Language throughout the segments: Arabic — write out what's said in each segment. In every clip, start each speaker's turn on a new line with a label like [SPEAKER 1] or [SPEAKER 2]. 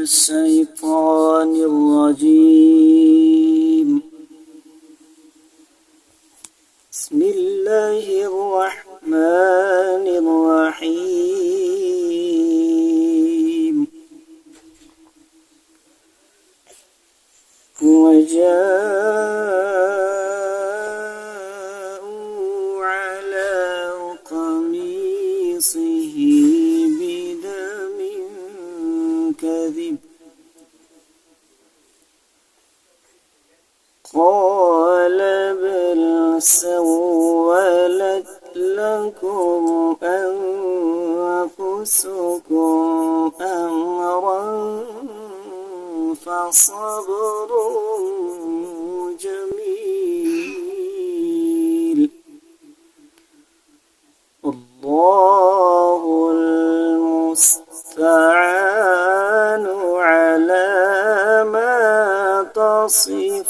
[SPEAKER 1] الشيطان الرجيم. بسم الله الرحمن الرحيم. وجاءوا على قميصه بدم كذب قال بل سولت لكم أنفسكم أمرا فصبر جميل والله المستعان على ما تصفون.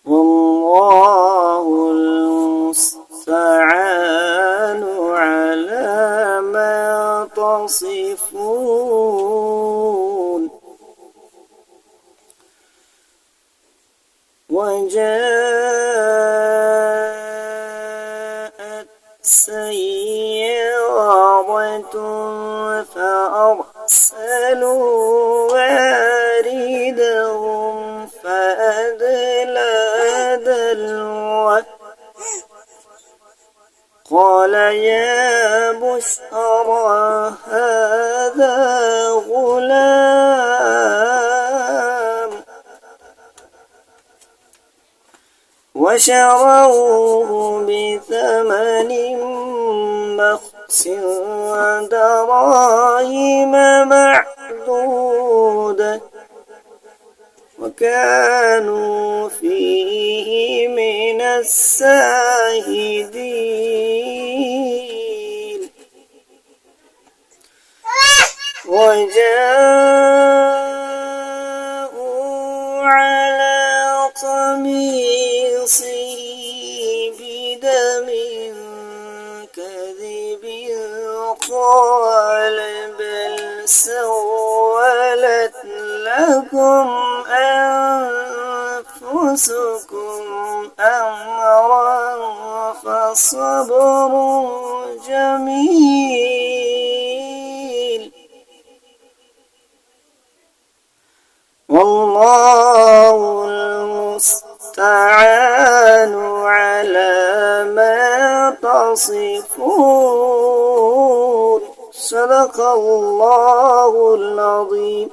[SPEAKER 1] والله المستعان على ما تصفون. وجاءت سيارة فأرسلوا واردهم فأدلى دلوه قال يا بشرى هذا غلام وشروه بثمن بخس دراهم معدودة وكانوا فيه من الزاهدين. وجاءوا على قميصه بدم كذب قال بل سولت لكم أنفسكم أمرا فصبر جميل والله المستعان على ما تصفون. صدق الله العظيم.